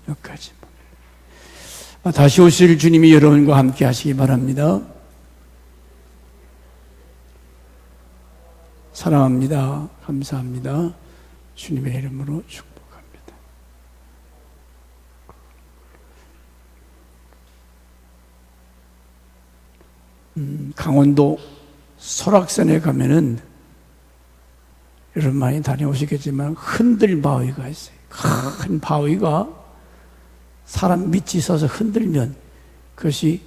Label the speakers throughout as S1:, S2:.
S1: 여기까지. 다시 오실 주님이 여러분과 함께 하시기 바랍니다. 사랑합니다. 감사합니다. 주님의 이름으로 축복합니다. 강원도 설악산에 가면은 여러분 많이 다녀오시겠지만 흔들 바위가 있어요. 큰 바위가 사람 밑이 서서 흔들면 그것이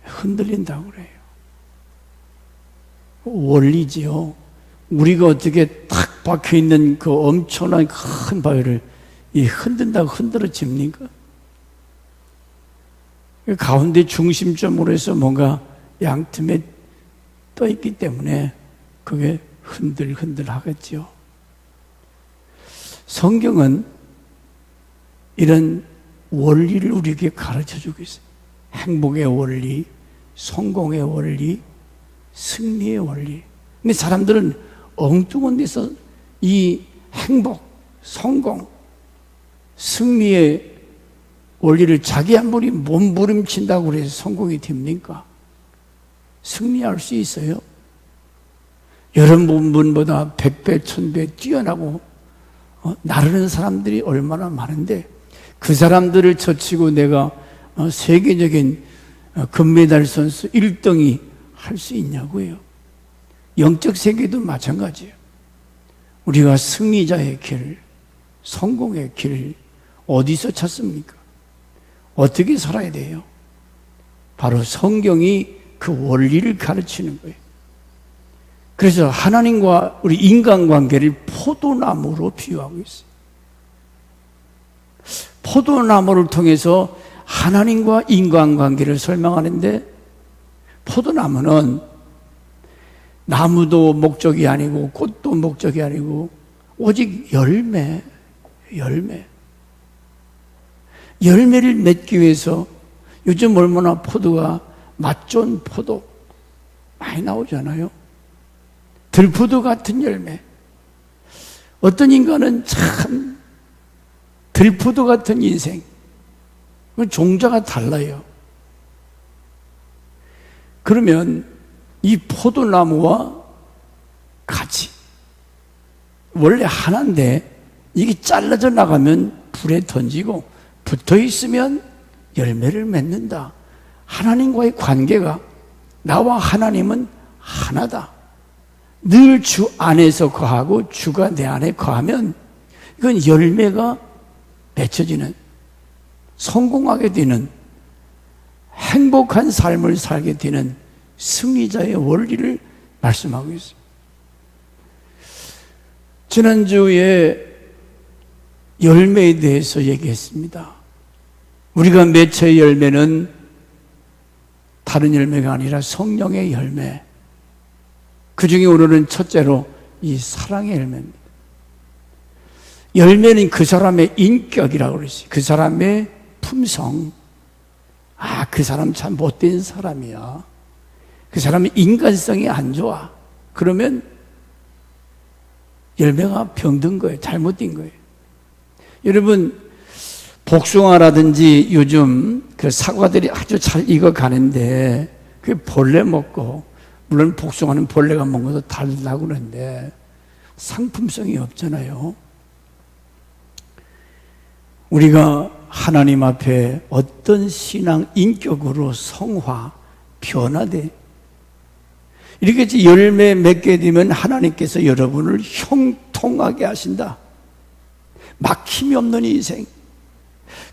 S1: 흔들린다고 그래요. 원리지요. 우리가 어떻게 탁 박혀있는 그 엄청난 큰 바위를 흔든다고 흔들어집니까? 가운데 중심점으로 해서 뭔가 양틈에 떠있기 때문에 그게 흔들흔들 하겠죠. 성경은 이런 원리를 우리에게 가르쳐주고 있어요. 행복의 원리, 성공의 원리, 승리의 원리. 근데 사람들은 엉뚱한 데서 이 행복, 성공, 승리의 원리를 자기 한 분이 몸부림친다고 해서 성공이 됩니까? 승리할 수 있어요? 여러분보다 100배, 1000배 뛰어나고 나르는 사람들이 얼마나 많은데 그 사람들을 젖히고 내가 세계적인 금메달 선수 1등이 할 수 있냐고요. 영적 세계도 마찬가지예요. 우리가 승리자의 길, 성공의 길 어디서 찾습니까? 어떻게 살아야 돼요? 바로 성경이 그 원리를 가르치는 거예요. 그래서 하나님과 우리 인간관계를 포도나무로 비유하고 있어요. 포도나무를 통해서 하나님과 인간관계를 설명하는데 포도나무는 나무도 목적이 아니고 꽃도 목적이 아니고 오직 열매를 맺기 위해서 요즘 얼마나 포도가 맛 좋은 포도 많이 나오잖아요. 들포도 같은 열매. 어떤 인간은 참 들포도 같은 인생. 종자가 달라요. 그러면 이 포도나무와 같이 원래 하나인데 이게 잘라져 나가면 불에 던지고 붙어 있으면 열매를 맺는다. 하나님과의 관계가 나와 하나님은 하나다. 늘 주 안에서 거하고 주가 내 안에 거하면 이건 열매가 맺혀지는, 성공하게 되는, 행복한 삶을 살게 되는 승리자의 원리를 말씀하고 있습니다. 지난주에 열매에 대해서 얘기했습니다. 우리가 맺혀의 열매는 다른 열매가 아니라 성령의 열매. 그 중에 오늘은 첫째로 이 사랑의 열매입니다. 열매는 그 사람의 인격이라고 그러지. 그 사람의 품성. 그 사람 참 못된 사람이야. 그 사람의 인간성이 안 좋아. 그러면 열매가 병든 거예요. 잘못된 거예요. 여러분, 복숭아라든지 요즘 그 사과들이 아주 잘 익어가는데 그게 벌레 먹고, 물론 복숭아는 벌레가 먹어도 달다고 그러는데 상품성이 없잖아요. 우리가 하나님 앞에 어떤 신앙 인격으로 성화, 변화돼. 이렇게 열매 맺게 되면 하나님께서 여러분을 형통하게 하신다. 막힘이 없는 인생.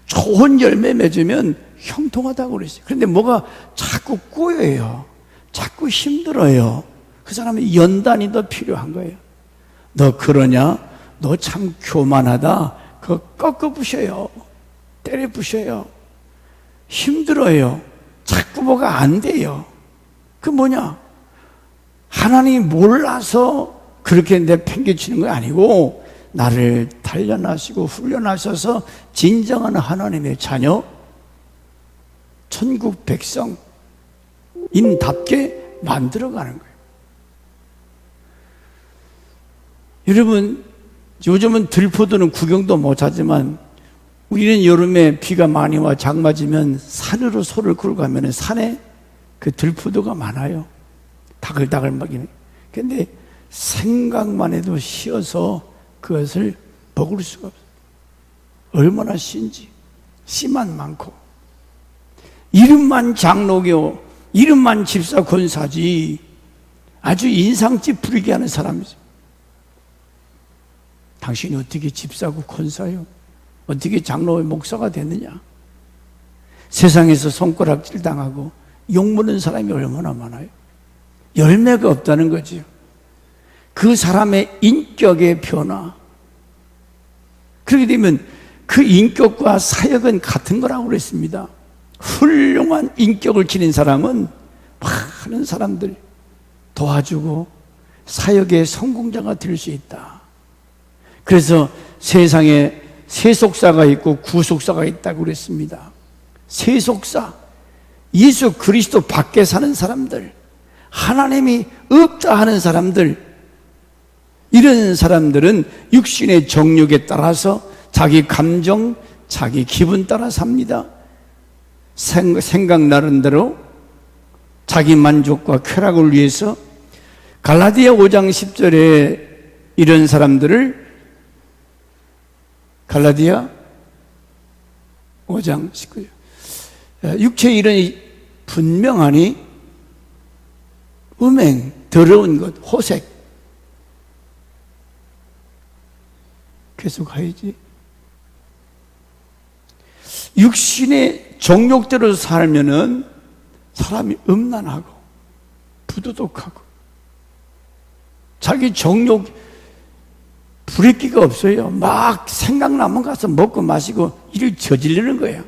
S1: 좋은 열매 맺으면 형통하다고 그랬어요. 그런데 뭐가 자꾸 꼬여요. 자꾸 힘들어요. 그 사람은 연단이 더 필요한 거예요. 너 그러냐? 너 참 교만하다. 그거 꺾어 부셔요. 때려 부셔요. 힘들어요. 자꾸 뭐가 안 돼요. 그 뭐냐? 하나님이 몰라서 그렇게 내팽개치는 거 아니고 나를 단련하시고 훈련하셔서 진정한 하나님의 자녀, 천국 백성인답게 만들어가는 거예요. 여러분, 요즘은 들포도는 구경도 못하지만 우리는 여름에 비가 많이 와 장마지면 산으로 소를 끌고 가면 산에 그 들포도가 많아요. 다글다글 먹이는. 근데 생각만 해도 쉬어서 그것을 먹을 수가 없어요. 얼마나 신지. 씨만 많고. 이름만 장로교, 이름만 집사 권사지 아주 인상 찌푸리게 하는 사람이죠. 당신이 어떻게 집사고 권사요? 어떻게 장로의 목사가 됐느냐? 세상에서 손가락질 당하고 욕먹는 사람이 얼마나 많아요? 열매가 없다는 거죠. 그 사람의 인격의 변화. 그렇게 되면 그 인격과 사역은 같은 거라고 그랬습니다. 훌륭한 인격을 지닌 사람은 많은 사람들 도와주고 사역의 성공자가 될 수 있다. 그래서 세상에 세속사가 있고 구속사가 있다고 그랬습니다. 세속사, 예수 그리스도 밖에 사는 사람들, 하나님이 없다 하는 사람들, 이런 사람들은 육신의 정욕에 따라서 자기 감정, 자기 기분 따라 삽니다. 생각나는 대로 자기 만족과 쾌락을 위해서 갈라디아 5장 10절에 이런 사람들을 갈라디아 5장 19절 육체의 일은 분명하니 음행, 더러운 것, 호색. 계속 가야지. 육신의 정욕대로 살면은 사람이 음란하고 부도덕하고 자기 정욕 부리기가 없어요. 막 생각나면 가서 먹고 마시고 일을 저지르는 거예요.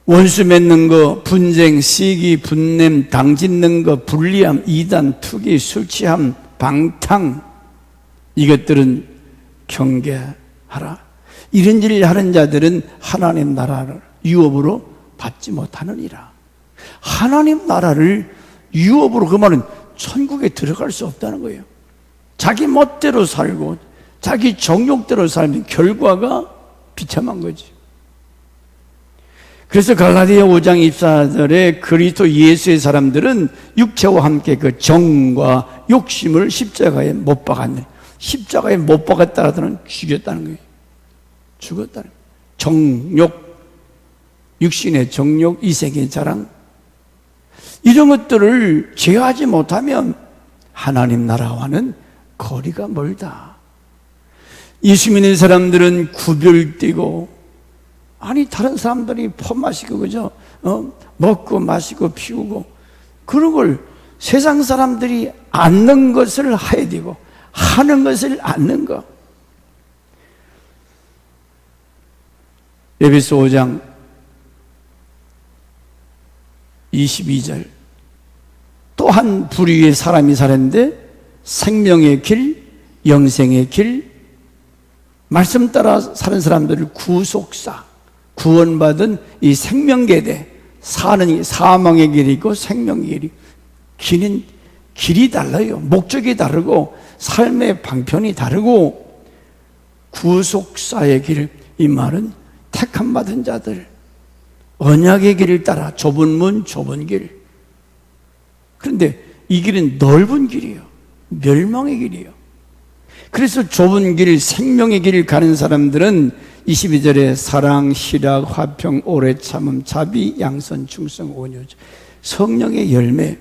S1: 원수 맺는 거, 분쟁, 시기, 분냄, 당짓는 거, 불리함, 이단, 투기, 술 취함, 방탕, 이것들은 경계하라. 이런 일을 하는 자들은 하나님 나라를 유업으로 받지 못하느니라. 하나님 나라를 유업으로, 그 말은 천국에 들어갈 수 없다는 거예요. 자기 멋대로 살고 자기 정욕대로 살면 결과가 비참한 거지. 그래서 갈라디아 5장 24절에 그리스도 예수의 사람들은 육체와 함께 그 정과 욕심을 십자가에 못 박았네. 십자가에 못 박았다라는 죽였다는 거예요. 죽었다는 거예요. 정욕, 육신의 정욕, 이색의 자랑, 이런 것들을 제어하지 못하면 하나님 나라와는 거리가 멀다. 예수 믿는 사람들은 구별되고, 아니 다른 사람들이 퍼마시고 그죠? 먹고 마시고 피우고 그런 걸 세상 사람들이 않는 것을 해야 되고 하는 것을 않는 것. 에베소 5장 22절 또한 불의의 사람이 사는데 생명의 길, 영생의 길, 말씀 따라 사는 사람들을 구속사, 구원받은 이 생명계대, 사는 사망의 길이 있고 생명의 길이, 길이 달라요. 목적이 다르고 삶의 방편이 다르고 구속사의 길, 이 말은 택함 받은 자들, 언약의 길을 따라 좁은 문, 좁은 길. 그런데 이 길은 넓은 길이에요. 멸망의 길이에요. 그래서 좁은 길, 생명의 길을 가는 사람들은 22절에 사랑, 희락, 화평, 오래 참음, 자비, 양선, 충성, 온유, 성령의 열매.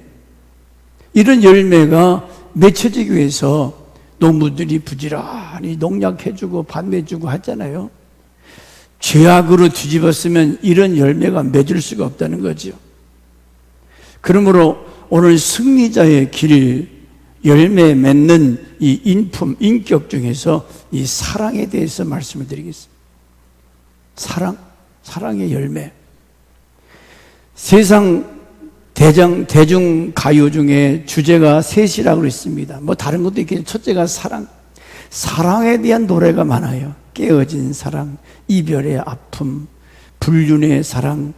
S1: 이런 열매가 맺혀지기 위해서 농부들이 부지런히 농약해주고 밭매주고 하잖아요. 죄악으로 뒤집었으면 이런 열매가 맺을 수가 없다는 거죠. 그러므로 오늘 승리자의 길, 열매 맺는 이 인품, 인격 중에서 이 사랑에 대해서 말씀을 드리겠습니다. 사랑의 열매. 세상 대중 가요 중에 주제가 셋이라고 있습니다. 뭐 다른 것도 있겠지만 첫째가 사랑. 사랑에 대한 노래가 많아요. 깨어진 사랑, 이별의 아픔, 불륜의 사랑.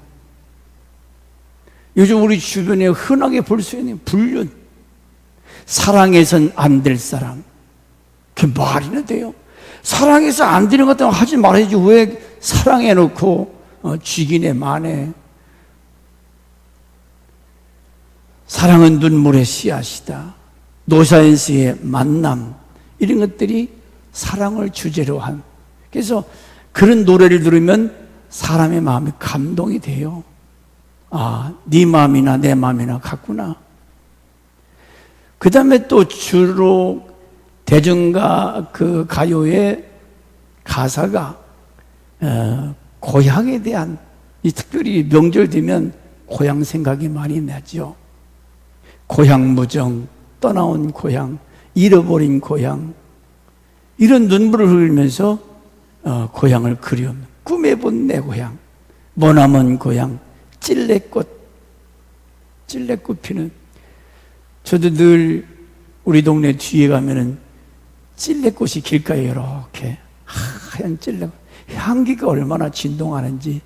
S1: 요즘 우리 주변에 흔하게 볼 수 있는 불륜. 사랑해선 안 될 사람. 그게 말이나 돼요? 사랑해서 안 되는 것 같으면 하지 말아야지. 왜 사랑해놓고 쥐기네 마네. 사랑은 눈물의 씨앗이다. 노사연스의 만남, 이런 것들이 사랑을 주제로 한. 그래서 그런 노래를 들으면 사람의 마음이 감동이 돼요. 아, 네 마음이나 내 마음이나 같구나. 그 다음에 또 주로 대중가 그 가요의 가사가 고향에 대한, 이 특별히 명절 되면 고향 생각이 많이 나죠. 고향 무정, 떠나온 고향, 잃어버린 고향, 이런 눈물을 흘리면서 고향을 그리움. 꿈에 본 내 고향, 머나먼 고향, 찔레꽃 피는. 저도 늘 우리 동네 뒤에 가면은 찔레꽃이 길가에 이렇게 하얀 찔레꽃, 향기가 얼마나 진동하는지.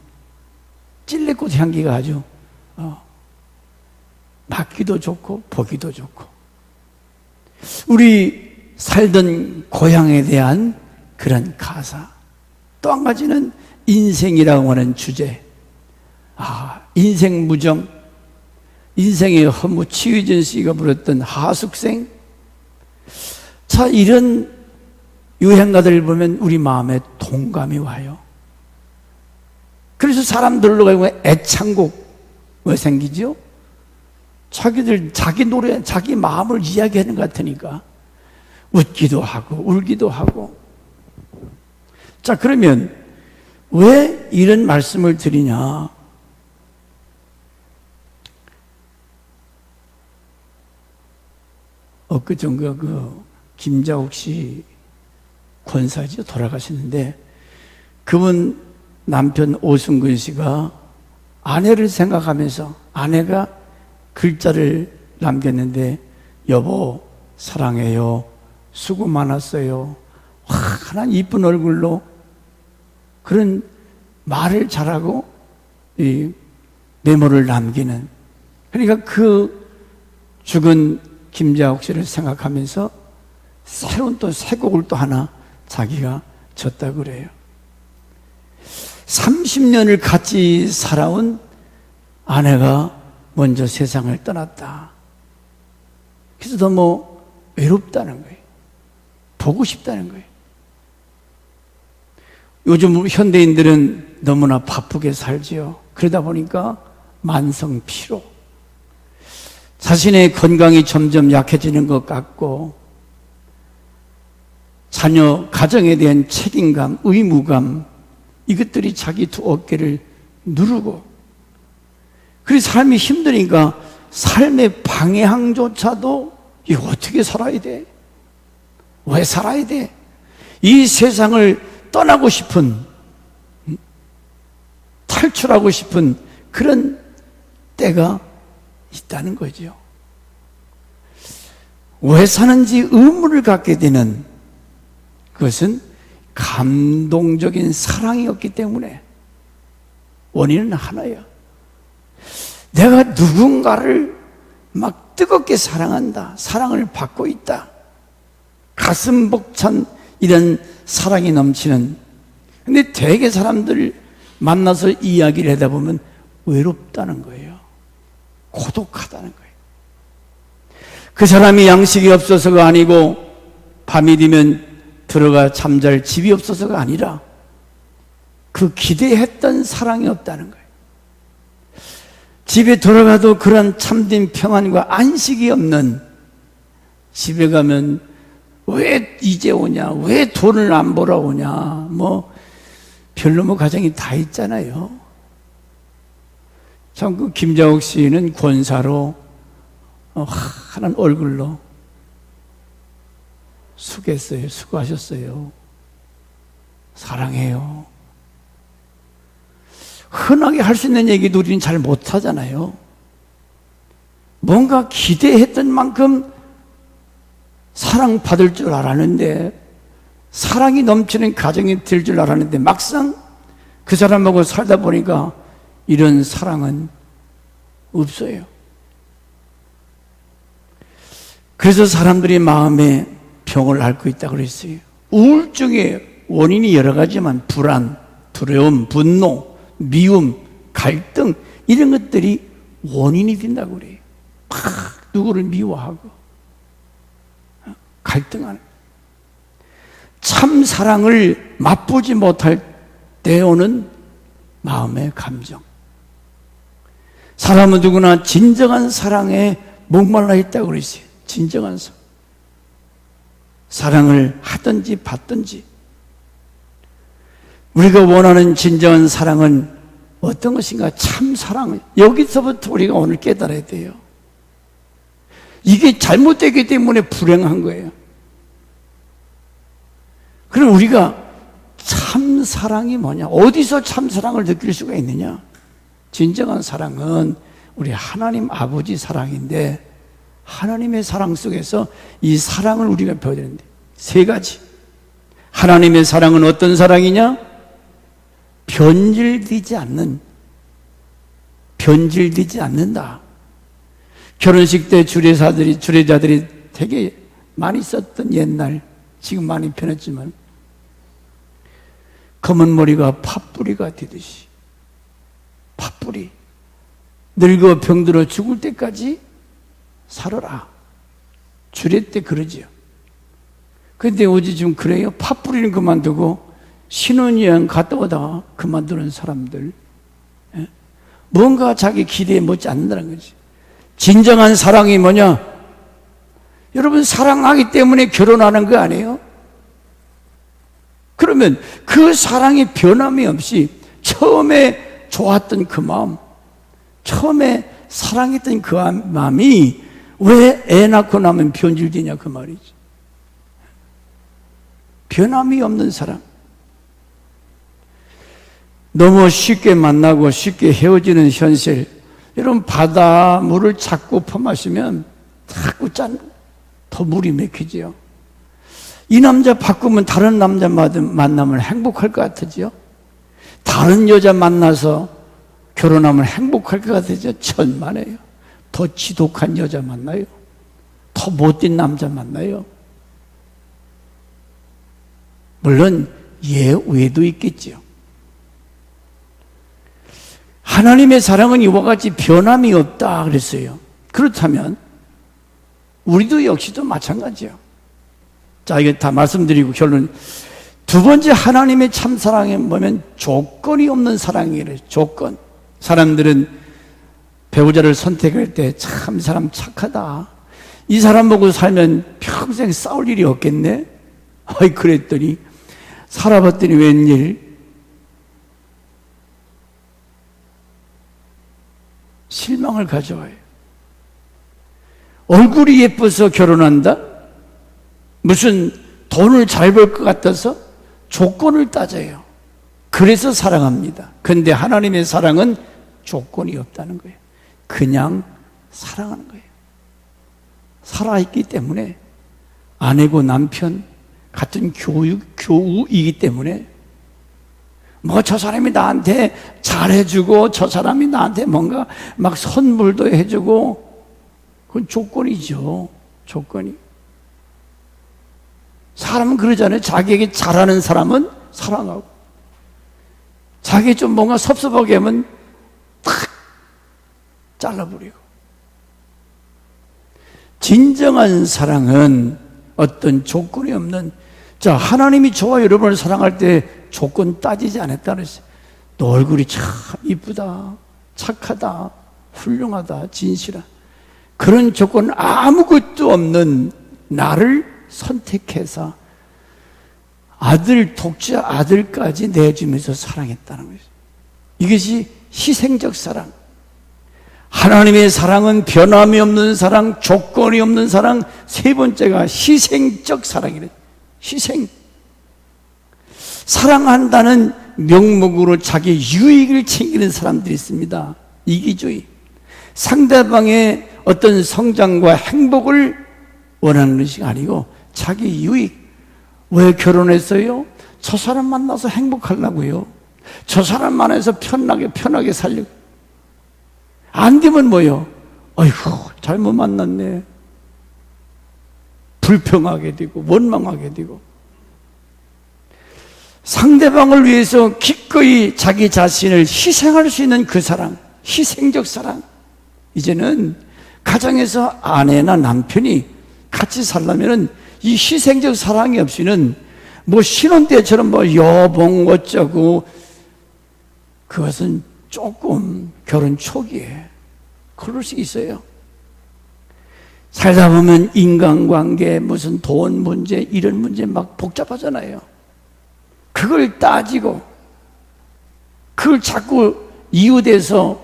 S1: 찔레꽃 향기가 아주 맡기도 좋고 보기도 좋고. 우리 살던 고향에 대한 그런 가사. 또 한 가지는 인생이라고 하는 주제. 인생 무정, 인생의 허무. 치유진 씨가 부르던 하숙생. 자, 이런 유행가들을 보면 우리 마음에 동감이 와요. 그래서 사람들로 가고 애창곡 왜 생기죠? 자기들 자기 노래, 자기 마음을 이야기하는 것 같으니까 웃기도 하고 울기도 하고. 자, 그러면 왜 이런 말씀을 드리냐? 엊그전가 김자옥 씨 권사죠, 돌아가셨는데, 그분 남편 오승근 씨가 아내를 생각하면서 아내가 글자를 남겼는데, 여보 사랑해요, 수고 많았어요. 환한 이쁜 얼굴로 그런 말을 잘하고 이 메모를 남기는. 그러니까 그 죽은 김자옥 씨를 생각하면서 새로운 또 새 곡을 또 하나 자기가 졌다고 그래요. 30년을 같이 살아온 아내가 먼저 세상을 떠났다. 그래서 너무 외롭다는 거예요. 보고 싶다는 거예요. 요즘 현대인들은 너무나 바쁘게 살지요. 그러다 보니까 만성 피로, 자신의 건강이 점점 약해지는 것 같고, 자녀, 가정에 대한 책임감, 의무감, 이것들이 자기 두 어깨를 누르고, 그래서 삶이 힘드니까 삶의 방향조차도 이거 어떻게 살아야 돼? 왜 살아야 돼? 이 세상을 떠나고 싶은, 탈출하고 싶은 그런 때가 있다는 거죠. 왜 사는지 의문을 갖게 되는 그것은 감동적인 사랑이었기 때문에. 원인은 하나야. 내가 누군가를 막 뜨겁게 사랑한다, 사랑을 받고 있다, 가슴 벅찬 이런 사랑이 넘치는. 근데 되게 사람들 만나서 이야기를 하다 보면 외롭다는 거예요. 고독하다는 거예요. 그 사람이 양식이 없어서가 아니고, 밤이 되면 들어가 잠잘 집이 없어서가 아니라 그 기대했던 사랑이 없다는 거예요. 집에 들어가도 그런 참된 평안과 안식이 없는, 집에 가면 왜 이제 오냐, 왜 돈을 안 벌어 오냐, 별로 가정이 다 있잖아요. 참, 그 김자옥 씨는 권사로 환한 얼굴로 수고했어요. 수고하셨어요. 사랑해요. 흔하게 할 수 있는 얘기도 우리는 잘 못하잖아요. 뭔가 기대했던 만큼 사랑받을 줄 알았는데, 사랑이 넘치는 가정이 될 줄 알았는데, 막상 그 사람하고 살다 보니까 이런 사랑은 없어요. 그래서 사람들이 마음에 병을 앓고 있다고 그랬어요. 우울증의 원인이 여러 가지만 불안, 두려움, 분노, 미움, 갈등 이런 것들이 원인이 된다고 그래요. 막 누구를 미워하고 갈등하는 참 사랑을 맛보지 못할 때 오는 마음의 감정. 사람은 누구나 진정한 사랑에 목말라 있다고 그랬어요. 진정한 사랑. 사랑을 하든지 받든지. 우리가 원하는 진정한 사랑은 어떤 것인가? 참 사랑을. 여기서부터 우리가 오늘 깨달아야 돼요. 이게 잘못되기 때문에 불행한 거예요. 그럼 우리가 참 사랑이 뭐냐? 어디서 참 사랑을 느낄 수가 있느냐? 진정한 사랑은 우리 하나님 아버지 사랑인데 하나님의 사랑 속에서 이 사랑을 우리가 배워야 되는데 세 가지. 하나님의 사랑은 어떤 사랑이냐? 변질되지 않는다. 결혼식 때 주례자들이 되게 많이 썼던 옛날, 지금 많이 변했지만 검은 머리가 팥뿌리가 되듯이 팥뿌리 늙어 병들어 죽을 때까지 살아라. 주례 때 그러지요. 근데 어제 좀 그래요. 팥뿌리는 그만두고 신혼여행 갔다 오다가 그만두는 사람들, 뭔가 자기 기대에 못지 않는다는 거지. 진정한 사랑이 뭐냐? 여러분, 사랑하기 때문에 결혼하는 거 아니에요? 그러면 그 사랑이 변함이 없이 처음에 좋았던 그 마음, 처음에 사랑했던 그 마음이 왜 애 낳고 나면 변질되냐 그 말이지. 변함이 없는 사랑. 너무 쉽게 만나고 쉽게 헤어지는 현실. 여러분, 바닷물을 자꾸 퍼마시면 자꾸 더 물이 맥히지요. 이 남자 바꾸면 다른 남자 만나면 행복할 것 같으지요? 다른 여자 만나서 결혼하면 행복할 것 같으죠? 천만에요. 더 지독한 여자 만나요. 더 못된 남자 만나요. 물론 예외도 있겠지요. 하나님의 사랑은 이와 같이 변함이 없다 그랬어요. 그렇다면 우리도 역시도 마찬가지예요. 자, 이거 다 말씀드리고 결론. 두 번째 하나님의 참사랑이 뭐냐면 조건이 없는 사랑이래요. 조건. 사람들은 배우자를 선택할 때 참 이 사람 착하다, 이 사람 보고 살면 평생 싸울 일이 없겠네. 어이, 그랬더니 살아봤더니 웬일 실망을 가져와요. 얼굴이 예뻐서 결혼한다? 무슨 돈을 잘 벌 것 같아서 조건을 따져요. 그래서 사랑합니다. 그런데 하나님의 사랑은 조건이 없다는 거예요. 그냥 사랑하는 거예요. 살아있기 때문에 아내고 남편 같은 교우이기 때문에 뭐 저 사람이 나한테 잘해주고 저 사람이 나한테 뭔가 막 선물도 해주고 그건 조건이죠. 조건이. 사람은 그러잖아요. 자기에게 잘하는 사람은 사랑하고 자기 좀 뭔가 섭섭하게 하면 탁 잘라버리고. 진정한 사랑은 어떤 조건이 없는, 자, 하나님이 저와 여러분을 사랑할 때 조건 따지지 않았다 그랬어요. 너 얼굴이 참 이쁘다, 착하다, 훌륭하다, 진실하다, 그런 조건 아무것도 없는 나를 선택해서 아들, 독자 아들까지 내주면서 사랑했다는 거죠. 이것이 희생적 사랑. 하나님의 사랑은 변함이 없는 사랑, 조건이 없는 사랑. 세 번째가 희생적 사랑이래. 희생. 사랑한다는 명목으로 자기 유익을 챙기는 사람들이 있습니다. 이기주의. 상대방의 어떤 성장과 행복을 원하는 것이 아니고 자기 유익. 왜 결혼했어요? 저 사람 만나서 행복하려고요. 저 사람 만나서 편하게 살려고. 안 되면 뭐요? 아이고, 잘못 만났네. 불평하게 되고 원망하게 되고. 상대방을 위해서 기꺼이 자기 자신을 희생할 수 있는 그 사랑, 희생적 사랑. 이제는 가정에서 아내나 남편이 같이 살려면은 이 희생적 사랑이 없이는 뭐 신혼 때처럼 뭐 여봉 어쩌고, 그것은 조금 결혼 초기에 그럴 수 있어요. 살다 보면 인간관계, 무슨 돈 문제, 이런 문제 막 복잡하잖아요. 그걸 따지고 그걸 자꾸 이유대서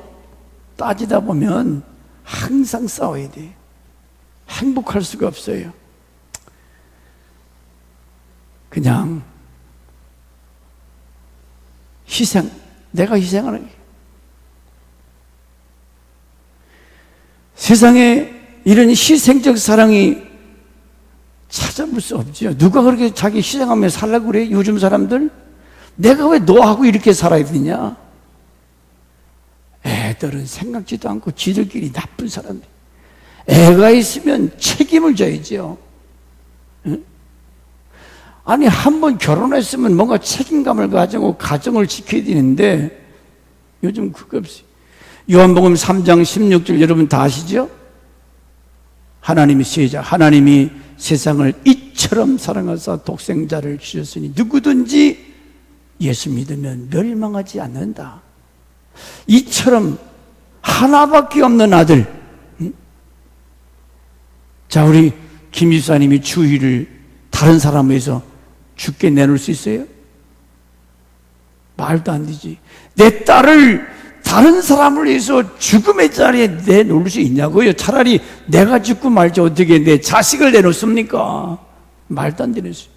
S1: 따지다 보면 항상 싸워야 돼. 행복할 수가 없어요. 그냥 희생, 내가 희생하는 게. 세상에 이런 희생적 사랑이 찾아볼 수 없지요. 누가 그렇게 자기 희생하며 살라고 그래? 요즘 사람들? 내가 왜 너하고 이렇게 살아야 되냐? 애들은 생각지도 않고 지들끼리 나쁜 사람들. 애가 있으면 책임을 져야죠. 응? 아니, 한번 결혼했으면 뭔가 책임감을 가지고 가정을 지켜야 되는데 요즘 그거 없어요. 요한복음 3장 16절 여러분 다 아시죠? 하나님이 시작, 하나님이 세상을 이처럼 사랑하사 독생자를 주셨으니 누구든지 예수 믿으면 멸망하지 않는다. 이처럼 하나밖에 없는 아들. 자, 우리 김 집사님이 주의를 다른 사람에 의해서 죽게 내놓을 수 있어요? 말도 안 되지. 내 딸을 다른 사람을 위해서 죽음의 자리에 내놓을 수 있냐고요? 차라리 내가 죽고 말지 어떻게 내 자식을 내놓습니까? 말도 안 되는 소리.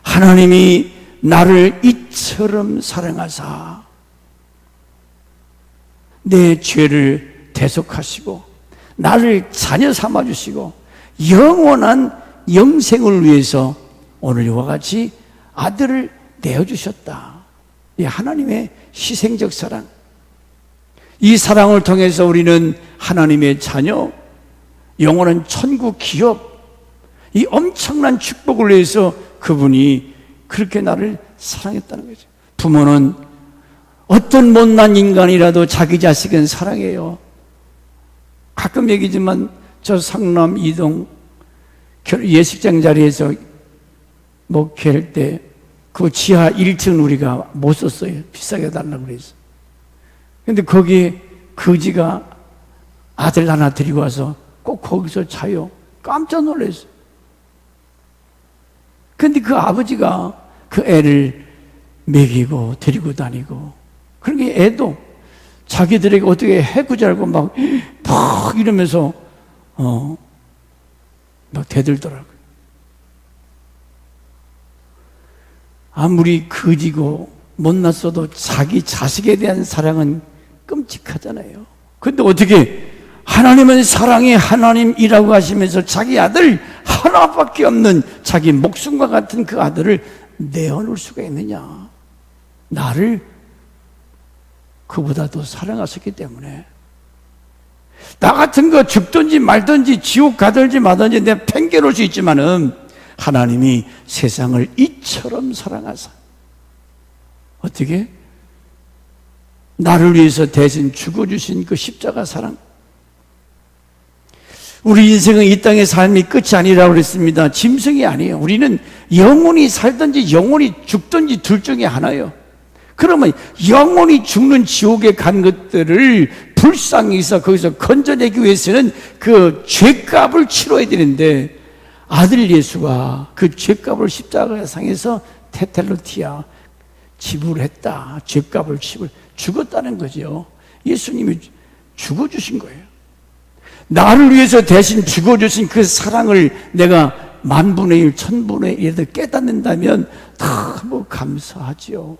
S1: 하나님이 나를 이처럼 사랑하사 내 죄를 대속하시고 나를 자녀 삼아주시고 영원한 영생을 위해서 오늘 이와 같이 아들을 내어주셨다. 이 하나님의 희생적 사랑. 이 사랑을 통해서 우리는 하나님의 자녀, 영원한 천국 기업, 이 엄청난 축복을 위해서 그분이 그렇게 나를 사랑했다는 거죠. 부모는 어떤 못난 인간이라도 자기 자식은 사랑해요. 가끔 얘기지만 저 상남 이동 예식장 자리에서 목회할 때 그 지하 1층 우리가 못 썼어요. 비싸게 달라고 그래서. 근데 거기에 거지가 아들 하나 데리고 와서 꼭 거기서 자요. 깜짝 놀랐어요. 근데 그 아버지가 그 애를 먹이고 데리고 다니고, 그러니까 애도 자기들에게 어떻게 해구자고 막 이러면서 막 대들더라고요. 아무리 거지고 못났어도 자기 자식에 대한 사랑은 끔찍하잖아요. 근데 어떻게 하나님은 사랑의 하나님이라고 하시면서 자기 아들 하나밖에 없는 자기 목숨과 같은 그 아들을 내어놓을 수가 있느냐? 나를 그보다 더 사랑하셨기 때문에. 나 같은 거 죽든지 말든지 지옥 가든지 마든지 내가 팽개놓을 수 있지만은 하나님이 세상을 이처럼 사랑하사 어떻게? 나를 위해서 대신 죽어주신 그 십자가 사랑. 우리 인생은 이 땅의 삶이 끝이 아니라고 그랬습니다. 짐승이 아니에요. 우리는 영원히 살든지 영원히 죽든지 둘 중에 하나예요. 그러면 영원히 죽는 지옥에 간 것들을 불쌍히 해서 거기서 건져내기 위해서는 그 죄값을 치러야 되는데, 아들 예수가 그 죄값을 십자가상에서 테텔로티아 지불했다. 죄값을 죽었다는 거죠. 예수님이 죽어주신 거예요. 나를 위해서 대신 죽어주신 그 사랑을 내가 만분의 일, 천분의 일에도 깨닫는다면 너무 감사하죠.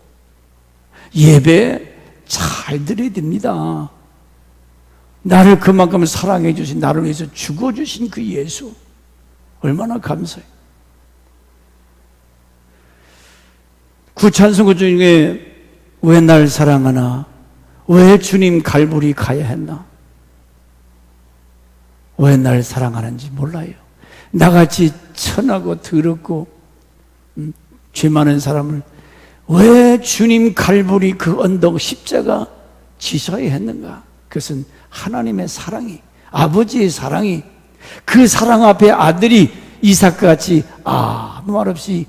S1: 예배 잘 드려야 됩니다. 나를 그만큼 사랑해 주신, 나를 위해서 죽어주신 그 예수 얼마나 감사해요. 구찬송가 중에 왜 날 사랑하나, 왜 주님 갈보리 가야 했나, 왜 날 사랑하는지 몰라요. 나같이 천하고 더럽고 죄 많은 사람을 왜 주님 갈보리 그 언덕 십자가 지셔야 했는가? 그것은 하나님의 사랑이, 아버지의 사랑이, 그 사랑 앞에 아들이 이삭과 같이 아무 말 없이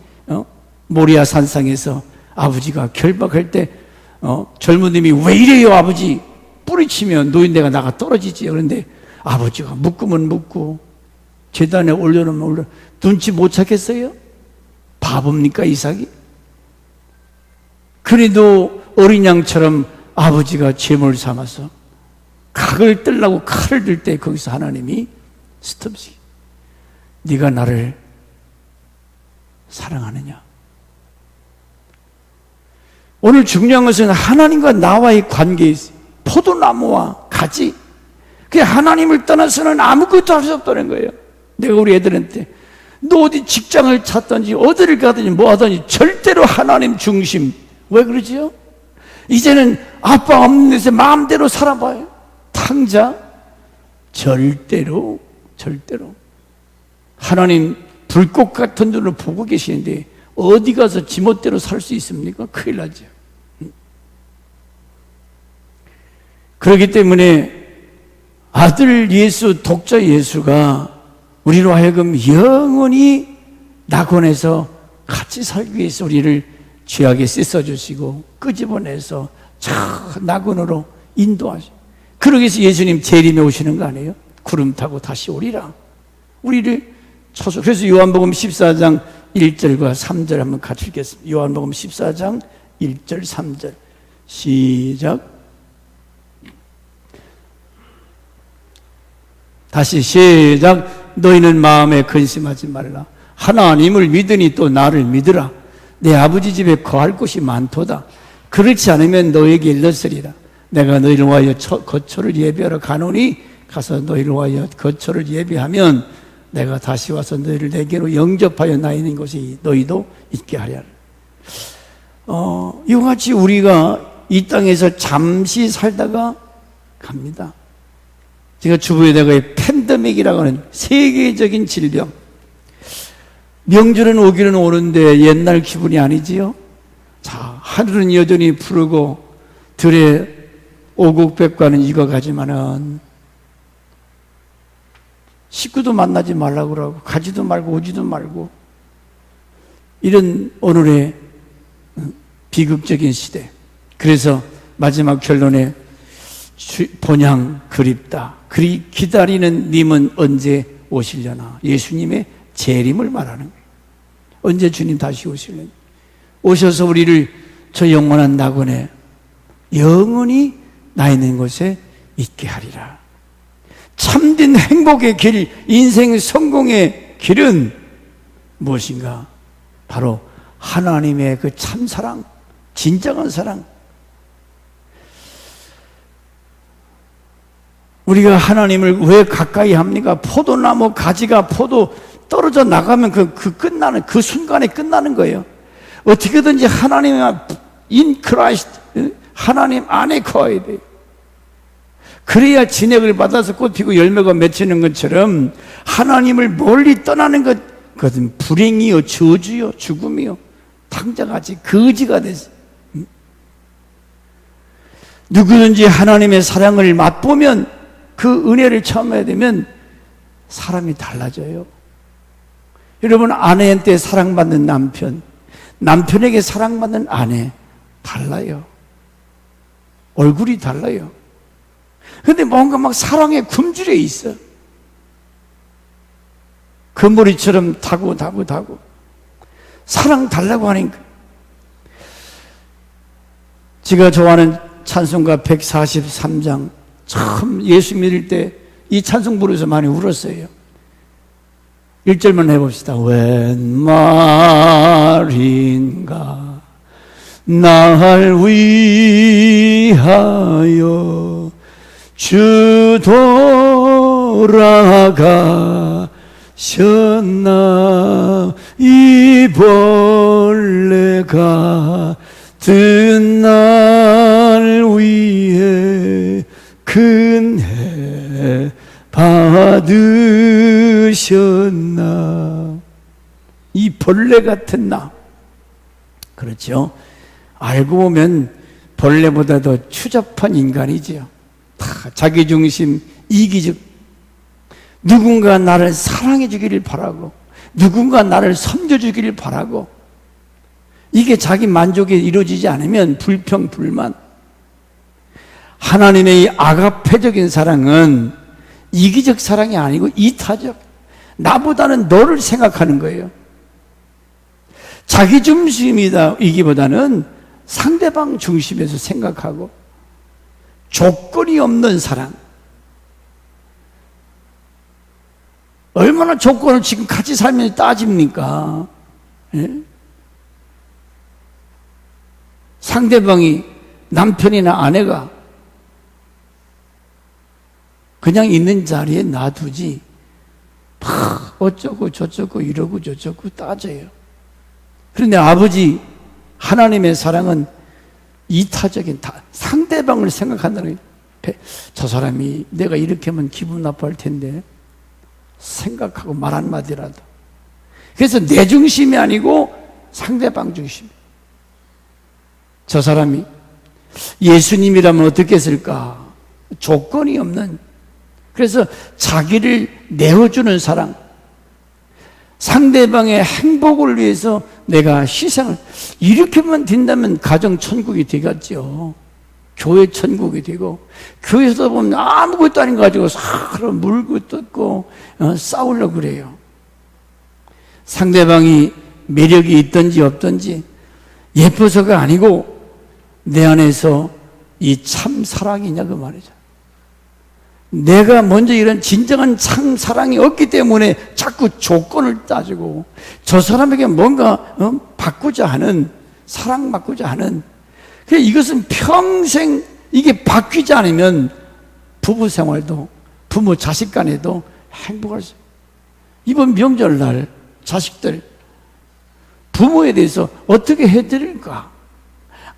S1: 모리아 산상에서 아버지가 결박할 때 젊은님이 왜 이래요 아버지? 뿌리치면 노인네가 나가 떨어지지. 그런데 아버지가 묶으면 묶고 제단에 올려놓으면 올려. 눈치 못 찾겠어요? 바보입니까 이삭이? 그래도 어린 양처럼 아버지가 제물 삼아서 각을 뜰라고 칼을 들 때 거기서 하나님이 스톱시, 네가 나를 사랑하느냐? 오늘 중요한 것은 하나님과 나와의 관계에 있어요. 포도나무와 가지, 그 하나님을 떠나서는 아무것도 할 수 없다는 거예요. 내가 우리 애들한테 너 어디 직장을 찾든지 어디를 가든지 뭐 하든지 절대로 하나님 중심. 왜 그러지요? 이제는 아빠 없는 데서 마음대로 살아봐요. 탕자? 절대로 하나님 불꽃 같은 눈으로 보고 계시는데 어디 가서 지멋대로 살 수 있습니까? 큰일 나죠. 그렇기 때문에 아들 예수, 독자 예수가 우리로 하여금 영원히 낙원에서 같이 살기 위해서 우리를 죄악에 씻어주시고 끄집어내서 저 낙원으로 인도하시고, 그러기 위해서 예수님 재림에 오시는 거 아니에요? 구름 타고 다시 오리라. 우리를 쳐서. 그래서 요한복음 14장 1절과 3절 한번 같이 읽겠습니다. 요한복음 14장 1절 3절 시작. 다시 시작. 너희는 마음에 근심하지 말라. 하나님을 믿으니 또 나를 믿으라. 내 아버지 집에 거할 곳이 많도다. 그렇지 않으면 너에게 일렀으리라. 내가 너희를 위하여 거처를 예비하러 가노니 가서 너희를 위하여 거처를 예비하면 내가 다시 와서 너희를 내게로 영접하여 나 있는 곳에 너희도 있게 하리라. 이와 같이 우리가 이 땅에서 잠시 살다가 갑니다. 제가 주부에다가 팬데믹이라고 하는 세계적인 질병, 명절은 오기는 오는데 옛날 기분이 아니지요. 자, 하늘은 여전히 푸르고 들에 오곡백과는 익어가지만은 식구도 만나지 말라고 그러고 가지도 말고 오지도 말고, 이런 오늘의 비극적인 시대. 그래서 마지막 결론에 본향 그립다. 그리 기다리는 님은 언제 오시려나? 예수님의 재림을 말하는 거예요. 언제 주님 다시 오시려나? 오셔서 우리를 저 영원한 낙원에 영원히 나 있는 곳에 있게 하리라. 참된 행복의 길, 인생 성공의 길은 무엇인가? 바로 하나님의 그 참사랑, 진정한 사랑. 우리가 하나님을 왜 가까이 합니까? 포도나무 가지가 포도 떨어져 나가면 끝나는, 그 순간에 끝나는 거예요. 어떻게든지 하나님 in Christ, 하나님 안에 거해야 돼요. 그래야 진액을 받아서 꽃피고 열매가 맺히는 것처럼 하나님을 멀리 떠나는 것, 그것은 불행이요, 저주요, 죽음이요, 탕자같이 거지가 됐어요. 누구든지 하나님의 사랑을 맛보면, 그 은혜를 체험해야 되면 사람이 달라져요. 여러분, 아내한테 사랑받는 남편, 남편에게 사랑받는 아내, 달라요. 얼굴이 달라요. 근데 뭔가 막 사랑에 굶주려 있어. 그 머리처럼 타고 사랑 달라고 하니까. 제가 좋아하는 찬송가 143장, 참 예수 믿을 때 이 찬송 부르면서 많이 울었어요. 1절만 해봅시다. 웬 말인가 날 위하여 주 돌아가셨나. 이 벌레가 든 날 위해 큰해 받으셨나. 이 벌레 같은 나, 그렇죠? 알고 보면 본래보다 더 추잡한 인간이지요. 다 자기중심, 이기적. 누군가 나를 사랑해 주기를 바라고, 누군가 나를 섬겨주기를 바라고, 이게 자기 만족이 이루어지지 않으면 불평, 불만. 하나님의 이 아가페적인 사랑은 이기적 사랑이 아니고 이타적. 나보다는 너를 생각하는 거예요. 자기 중심이다 이기보다는 상대방 중심에서 생각하고, 조건이 없는 사랑. 얼마나 조건을 지금 같이 살면 따집니까? 예? 상대방이 남편이나 아내가 그냥 있는 자리에 놔두지 막 어쩌고 저쩌고 이러고 저쩌고 따져요. 그런데 아버지 하나님의 사랑은 이타적인, 상대방을 생각한다는 거예요. 저 사람이 내가 이렇게 하면 기분 나빠할 텐데 생각하고 말 한마디라도. 그래서 내 중심이 아니고 상대방 중심. 저 사람이 예수님이라면 어떻게 했을까? 조건이 없는, 그래서 자기를 내어주는 사랑, 상대방의 행복을 위해서 내가 희생을, 이렇게만 된다면 가정 천국이 되겠죠. 교회 천국이 되고, 교회에서 보면 아무것도 아닌 거 가지고 서로 물고 뜯고 싸우려고 그래요. 상대방이 매력이 있든지 없든지 예뻐서가 아니고 내 안에서 이 참 사랑이냐 그 말이죠. 내가 먼저 이런 진정한 참 사랑이 없기 때문에 자꾸 조건을 따지고 저 사람에게 뭔가 바꾸자 하는, 사랑받고자 하는, 이것은 평생 이게 바뀌지 않으면 부부 생활도, 부모 자식 간에도 행복할 수. 이번 명절날 자식들 부모에 대해서 어떻게 해드릴까?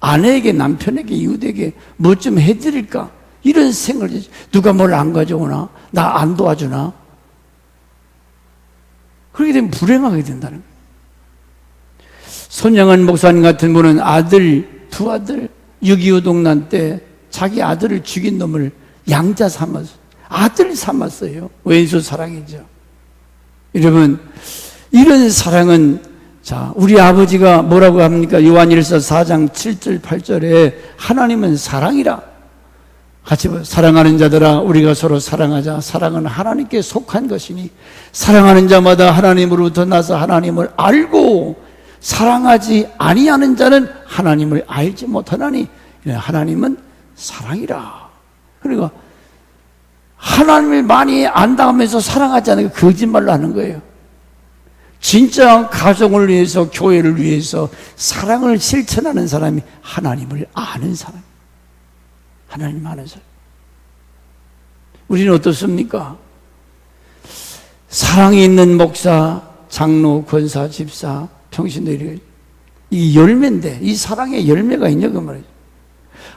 S1: 아내에게, 남편에게, 이웃에게 뭐 좀 해드릴까? 이런 생각을, 누가 뭘 안 가져오나? 나 안 도와주나? 그렇게 되면 불행하게 된다는 거예요. 손양한 목사님 같은 분은 두 아들 6.25 동란 때 자기 아들을 죽인 놈을 양자 삼았어요. 아들 삼았어요. 왼수 사랑이죠. 여러분, 이런 사랑은, 자, 우리 아버지가 뭐라고 합니까? 요한일서 4장 7절 8절에 하나님은 사랑이라. 같이 봐요. 사랑하는 자들아 우리가 서로 사랑하자. 사랑은 하나님께 속한 것이니 사랑하는 자마다 하나님으로부터 나서 하나님을 알고 사랑하지 아니하는 자는 하나님을 알지 못하나니 하나님은 사랑이라. 그러니까 하나님을 많이 안다면서 사랑하지 않는 게 거짓말로 하는 거예요. 진짜 가정을 위해서, 교회를 위해서 사랑을 실천하는 사람이 하나님을 아는 사람. 하나님 아는 사람. 우리는 어떻습니까? 사랑이 있는 목사, 장로, 권사, 집사, 평신도들이 이 열매인데, 이 사랑의 열매가 있냐 그 말이죠.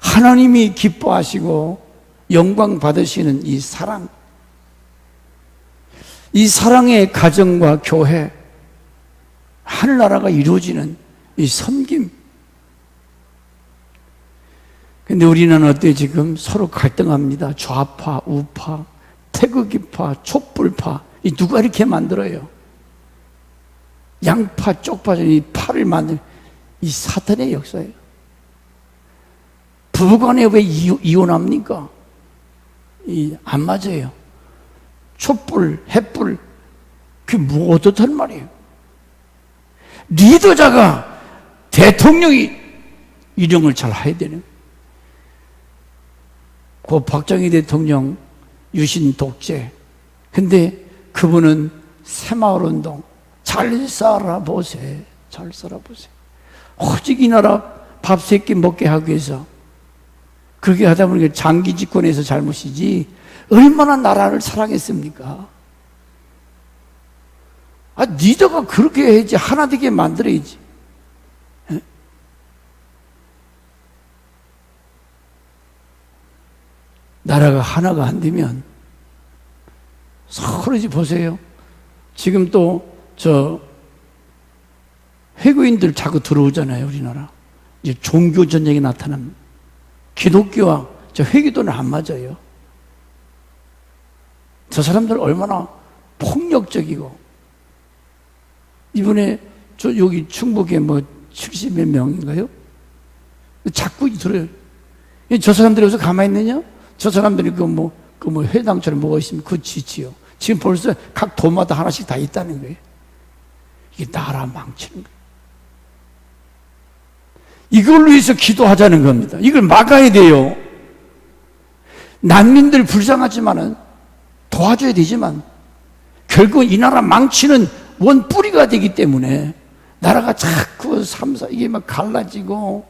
S1: 하나님이 기뻐하시고 영광 받으시는 이 사랑, 이 사랑의 가정과 교회, 하늘나라가 이루어지는 이 섬김. 근데 우리는 어때? 지금 서로 갈등합니다. 좌파, 우파, 태극기파, 촛불파. 이 누가 이렇게 만들어요? 양파, 쪽파, 이 파를 만든 이 사탄의 역사예요. 부부간에 왜 이혼합니까? 안 맞아요. 촛불, 햇불, 그게 뭐 어떻단 말이에요? 리더자가, 대통령이 일용을 잘 해야 되는 거예요. 그 박정희 대통령 유신 독재. 근데 그분은 새마을운동. 잘 살아보세. 잘 살아보세. 오직 이 나라 밥 세 끼 먹게 하기 위해서. 그렇게 하다 보니까 장기 집권에서 잘못이지 얼마나 나라를 사랑했습니까? 리더가 그렇게 해야지. 하나 되게 만들어야지. 에? 나라가 하나가 안 되면 서로 보세요. 지금 또 외국인들 자꾸 들어오잖아요. 우리나라 이제 종교 전쟁이 나타납니다. 기독교와 저 회기도는 안 맞아요. 저 사람들 얼마나 폭력적이고, 이번에 저 여기 충북에 뭐 70몇 명인가요? 자꾸 들어요. 저 사람들이 여기서 가만히 있느냐? 저 사람들이 그 회당처럼 뭐가 있으면 그거 지지요. 지금 벌써 각 도마다 하나씩 다 있다는 거예요. 이게 나라 망치는 거예요. 이걸 위해서 기도하자는 겁니다. 이걸 막아야 돼요. 난민들 불쌍하지만은 도와줘야 되지만 결국 이 나라 망치는 원 뿌리가 되기 때문에 나라가 자꾸 이게 막 갈라지고,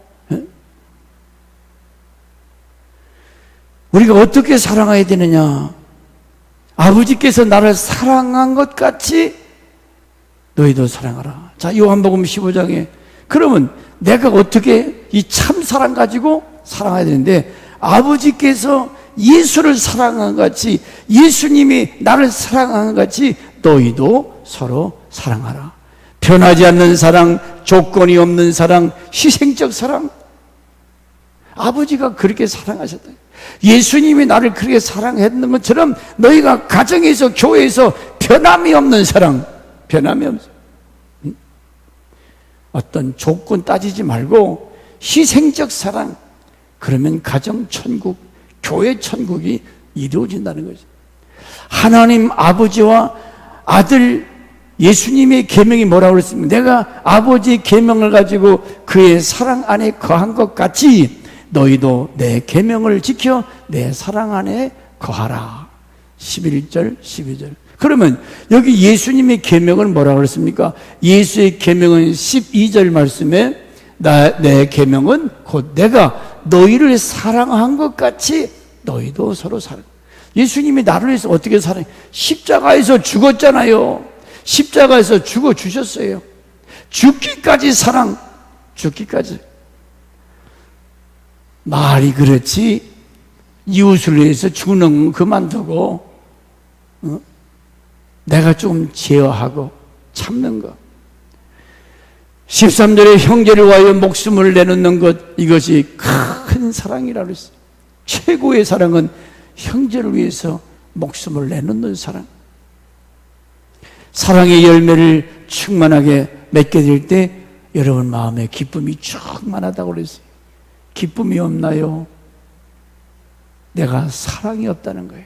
S1: 우리가 어떻게 사랑해야 되느냐? 아버지께서 나를 사랑한 것 같이 너희도 사랑하라. 자, 요한복음 15장에 그러면 내가 어떻게 이 참 사랑 가지고 사랑해야 되는데, 아버지께서 예수를 사랑한 것 같이, 예수님이 나를 사랑한 것 같이 너희도 서로 사랑하라. 변하지 않는 사랑, 조건이 없는 사랑, 희생적 사랑. 아버지가 그렇게 사랑하셨다. 예수님이 나를 그렇게 사랑했는 것처럼 너희가 가정에서, 교회에서 변함이 없는 사랑, 변함이 없어. 어떤 조건 따지지 말고 희생적 사랑, 그러면 가정 천국, 교회 천국이 이루어진다는 거죠. 하나님 아버지와 아들 예수님의 계명이 뭐라고 그랬습니까? 내가 아버지의 계명을 가지고 그의 사랑 안에 거한 것 같이 너희도 내 계명을 지켜 내 사랑 안에 거하라. 11절 12절. 그러면 여기 예수님의 계명은 뭐라고 그랬습니까? 예수의 계명은 12절 말씀에 내 계명은 곧 내가 너희를 사랑한 것 같이 너희도 서로 사랑. 예수님이 나를 위해서 어떻게 사랑해? 십자가에서 죽었잖아요. 십자가에서 죽어 주셨어요. 죽기까지 사랑, 죽기까지. 말이 그렇지 이웃을 위해서 죽는 건 그만두고 내가 좀 제어하고 참는 것. 13절에 형제를 위하여 목숨을 내놓는 것, 이것이 큰 사랑이라고 했어요. 최고의 사랑은 형제를 위해서 목숨을 내놓는 사랑. 사랑의 열매를 충만하게 맺게 될 때 여러분 마음에 기쁨이 충만하다고 그랬어요. 기쁨이 없나요? 내가 사랑이 없다는 거예요.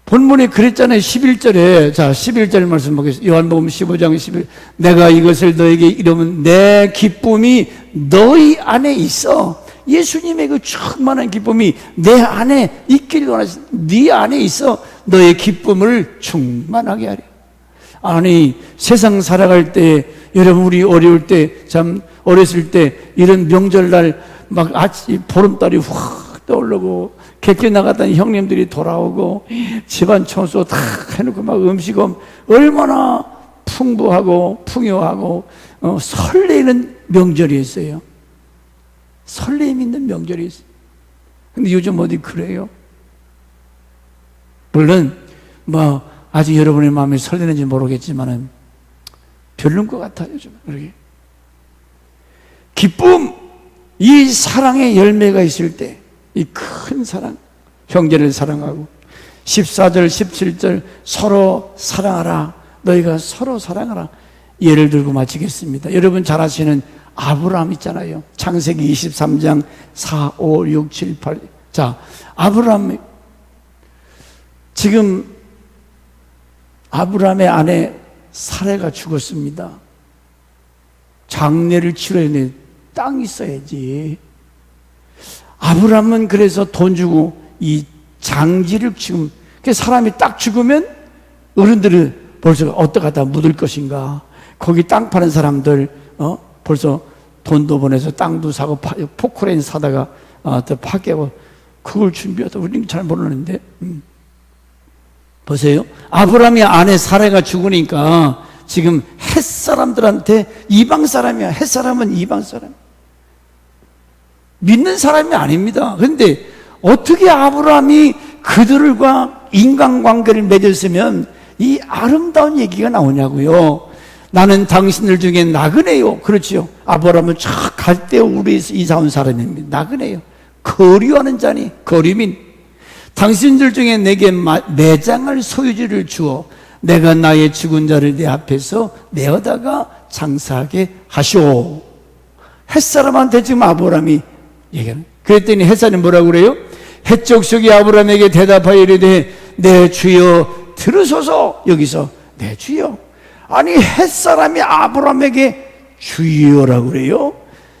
S1: 본문에 그랬잖아요. 11절에. 자, 11절 말씀 보겠습니다. 요한복음 15장 11. 내가 이것을 너에게 이르면 내 기쁨이 너희 안에 있어. 예수님의 그 충만한 기쁨이 내 안에 있기를 원하시. 네 안에 있어. 너의 기쁨을 충만하게 하리. 아니, 세상 살아갈 때, 여러분 우리 어려울 때, 참 어렸을 때 이런 명절날 막 아침 보름달이 확 떠오르고 객기 나갔던 형님들이 돌아오고 집안 청소 다 해놓고 막 음식은 얼마나 풍부하고 풍요하고 설레는 명절이었어요. 설렘 있는 명절이 있어요. 근데 요즘 어디 그래요? 물론 뭐 아직 여러분의 마음이 설레는지 모르겠지만은 별론 것 같아요. 요즘 그렇게 기쁨, 이 사랑의 열매가 있을 때 이 큰 사랑, 형제를 사랑하고 14절 17절 서로 사랑하라. 너희가 서로 사랑하라. 예를 들고 마치겠습니다. 여러분 잘 아시는 아브라함 있잖아요. 창세기 23장 4, 5, 6, 7, 8. 자, 아브라함, 지금 아브라함의 아내 사레가 죽었습니다. 장례를 치러야 돼. 땅 있어야지. 아브라함은 그래서 돈 주고 이 장지를 지금, 사람이 딱 죽으면 어른들은 벌써 어디다 갖다 묻을 것인가. 거기 땅 파는 사람들 벌써 돈도 보내서 땅도 사고 포크레인 사다가 또 파괴하고 그걸 준비하다. 우리는 잘 모르는데 보세요. 아브라함이 아내 사레가 죽으니까 지금 햇사람들한테, 이방 사람이야. 햇사람은 이방 사람, 믿는 사람이 아닙니다. 그런데 어떻게 아브라함이 그들과 인간관계를 맺었으면 이 아름다운 얘기가 나오냐고요. 나는 당신들 중에 나그네요. 그렇지요. 아브라함은 쫙 갈대 우리에서 이사 온 사람입니다. 나그네요. 거류하는 자니, 거류민. 당신들 중에 내게 매장할 소유지를 주어 내가 나의 죽은 자를 내 앞에서 내어다가 장사하게 하시오. 햇사람한테 지금 아브라함이 얘기하는. 그랬더니 햇사람이 뭐라고 그래요? 햇족속이 아브라함에게 대답하여 이르되 내 주여 들으소서. 여기서 내 주여. 아니 햇사람이 아브라함에게 주여라고 그래요.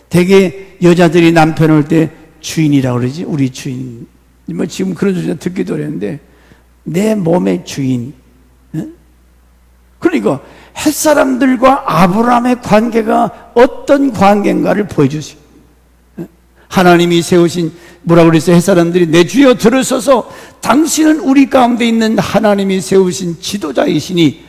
S1: 되게 여자들이 남편 올 때 주인이라고 그러지. 우리 주인. 뭐 지금 그런 소리 듣기도 어려운데 내 몸의 주인. 그러니까 햇사람들과 아브라함의 관계가 어떤 관계인가를 보여주세요. 하나님이 세우신 뭐라고 그랬어요? 햇사람들이 내 주여 들으소서. 당신은 우리 가운데 있는 하나님이 세우신 지도자이시니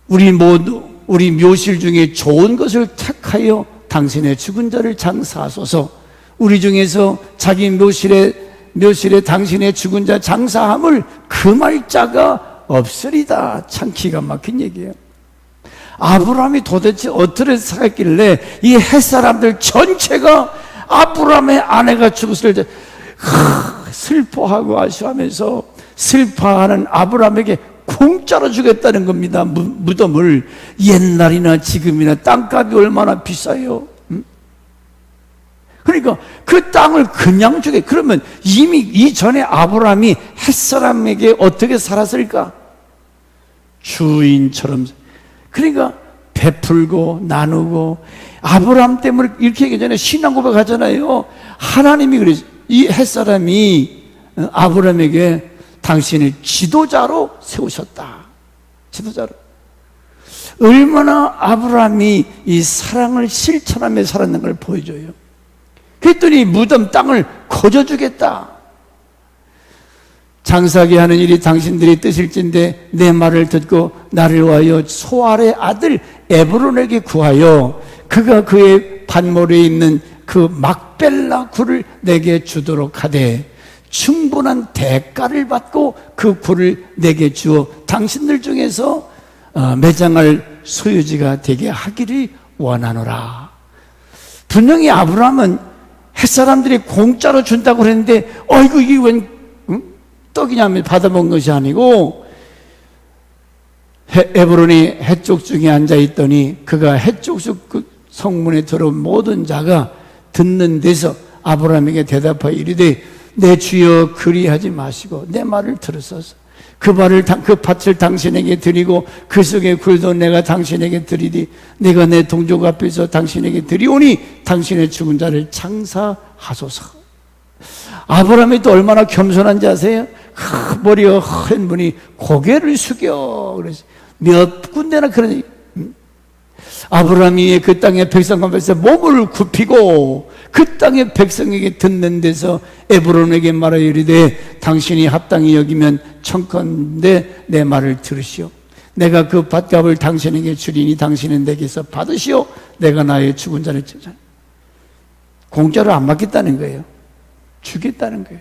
S1: 우리 모두 우리 묘실 중에 좋은 것을 택하여 당신의 죽은 자를 장사하소서. 우리 중에서 자기 묘실에 당신의 죽은 자 장사함을 금할 자가 없으리다. 참 기가 막힌 얘기예요. 아브라함이 도대체 어떻게 살았길래 이 햇사람들 전체가 아브라함의 아내가 죽었을 때 슬퍼하고 아쉬워하면서 슬퍼하는 아브라함에게 공짜로 주겠다는 겁니다. 무덤을. 옛날이나 지금이나 땅값이 얼마나 비싸요. 그러니까 그 땅을 그냥 주게. 그러면 이미 이전에 아브라함이 햇사람에게 어떻게 살았을까? 주인처럼. 그러니까 베풀고 나누고. 아브라함 때문에 이렇게 얘기 전에 신앙 고백하잖아요. 하나님이 그래서 이 햇사람이 아브라함에게 당신을 지도자로 세우셨다. 지도자로. 얼마나 아브라함이 이 사랑을 실천하며 살았는 걸 보여줘요. 그랬더니 무덤 땅을 거저주겠다. 장사하게 하는 일이 당신들의 뜻일진데 내 말을 듣고 나를 위하여 소알의 아들 에브론에게 구하여 그가 그의 반모래에 있는 그 막벨라 굴을 내게 주도록 하되 충분한 대가를 받고 그 굴을 내게 주어 당신들 중에서 매장할 소유지가 되게 하기를 원하노라. 분명히 아브라함은 햇사람들이 공짜로 준다고 그랬는데 어이구 이게 웬 떡이냐면 받아먹은 것이 아니고 에브론이 해쪽 중에 앉아있더니 그가 해쪽 그 성문에 들어온 모든 자가 듣는 데서 아브라함에게 대답하여 이르되 내 주여 그리하지 마시고 내 말을 들으소서. 그 밭을 당신에게 드리고 그 속에 굴도 내가 당신에게 드리니 내가 내 동족 앞에서 당신에게 드리오니 당신의 죽은 자를 장사하소서. 아브라함이 또 얼마나 겸손한지 아세요? 머리가 큰 분이 고개를 숙여. 그래서 몇 군데나 그런 얘기. 아브라함이 그 땅의 백성과 앞에서 몸을 굽히고 그 땅의 백성에게 듣는 데서 에브론에게 말하여 이르되 당신이 합당히 여기면 청컨대 내 말을 들으시오. 내가 그 밭값을 당신에게 주리니 당신은 내게서 받으시오. 내가 나의 죽은 자를 찾아. 공짜로 안 받겠다는 거예요. 주겠다는 거예요.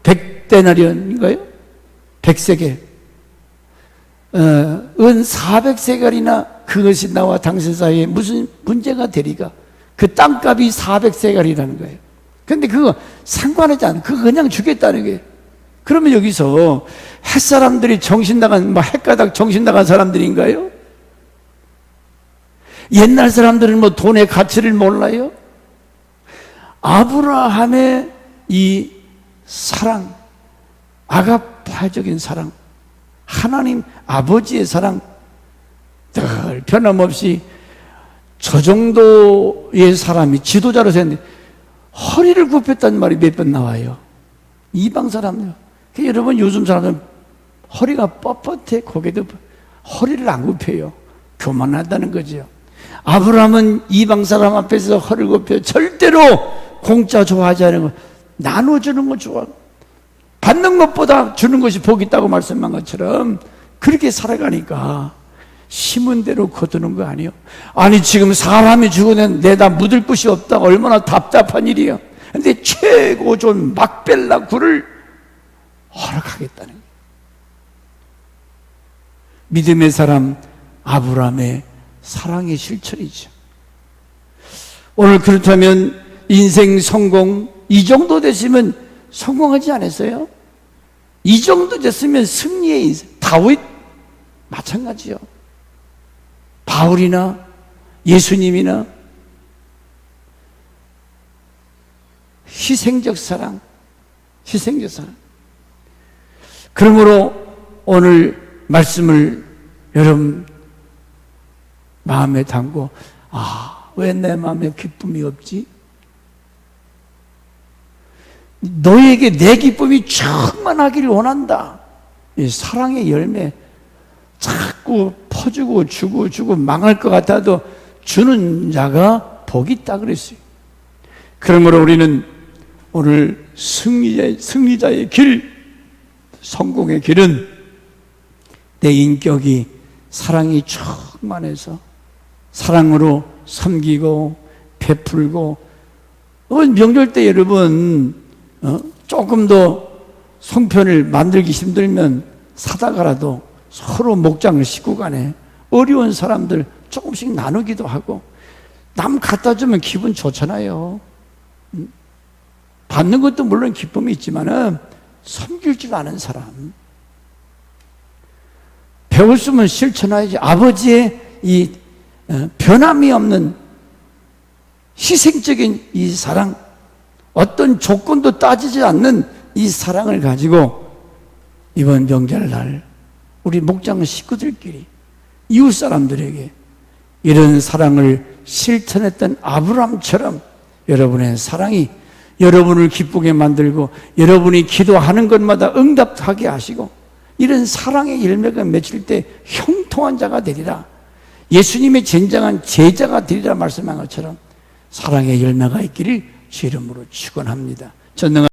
S1: 100데나리온인가요? 100세겔. 은 400세겔이나 그것이 나와 당신 사이에 무슨 문제가 되리가? 그 땅값이 400세겔이라는 거예요. 근데 그거 상관하지 않아. 그거 그냥 주겠다는 거예요. 그러면 여기서 햇사람들이 정신나간, 햇가닥 정신나간 사람들인가요? 옛날 사람들은 돈의 가치를 몰라요? 아브라함의 이 사랑, 아가파적인 사랑, 하나님 아버지의 사랑, 늘 변함없이 저 정도의 사람이 지도자로 섰는데 허리를 굽혔다는 말이 몇 번 나와요. 이방 사람들. 여러분 요즘 사람들은 허리가 뻣뻣해. 고개도 허리를 안 굽혀요. 교만하다는 거죠. 아브라함은 이방 사람 앞에서 허리를 굽혀 절대로 공짜 좋아하지 않은 거, 나눠주는 거 좋아하고 받는 것보다 주는 것이 복이 있다고 말씀한 것처럼 그렇게 살아가니까 심은 대로 거두는 거 아니에요? 아니 지금 사람이 죽으면 내다 묻을 곳이 없다. 얼마나 답답한 일이야. 근데 최고 좋은 막벨라 굴을 허락하겠다는 거예요. 믿음의 사람 아브라함의 사랑의 실천이죠. 오늘 그렇다면 인생 성공 이 정도 됐으면 성공하지 않았어요? 이 정도 됐으면 승리의 인생. 다윗 마찬가지요. 바울이나 예수님이나 희생적 사랑. 그러므로 오늘 말씀을 여러분 마음에 담고, 왜 내 마음에 기쁨이 없지? 너에게 내 기쁨이 충만하기를 원한다. 이 사랑의 열매 자꾸 퍼주고 주고 망할 것 같아도 주는 자가 복이 있다 그랬어요. 그러므로 우리는 오늘 승리자의 길, 성공의 길은 내 인격이 사랑이 충만해서 사랑으로 섬기고 베풀고, 명절 때 여러분 조금 더 송편을 만들기 힘들면 사다가라도 서로 목장을 싣고 가네. 어려운 사람들 조금씩 나누기도 하고, 남 갖다 주면 기분 좋잖아요. 받는 것도 물론 기쁨이 있지만은 섬길 줄 아는 사람, 배웠으면 실천해야지. 아버지의 이 변함이 없는 희생적인 이 사랑, 어떤 조건도 따지지 않는 이 사랑을 가지고 이번 명절날 우리 목장 식구들끼리 이웃 사람들에게 이런 사랑을 실천했던 아브라함처럼 여러분의 사랑이 여러분을 기쁘게 만들고 여러분이 기도하는 것마다 응답하게 하시고, 이런 사랑의 열매가 맺힐 때 형통한 자가 되리라. 예수님의 진정한 제자가 되리라 말씀한 것처럼 사랑의 열매가 있기를 주 이름으로 축원합니다. 전능한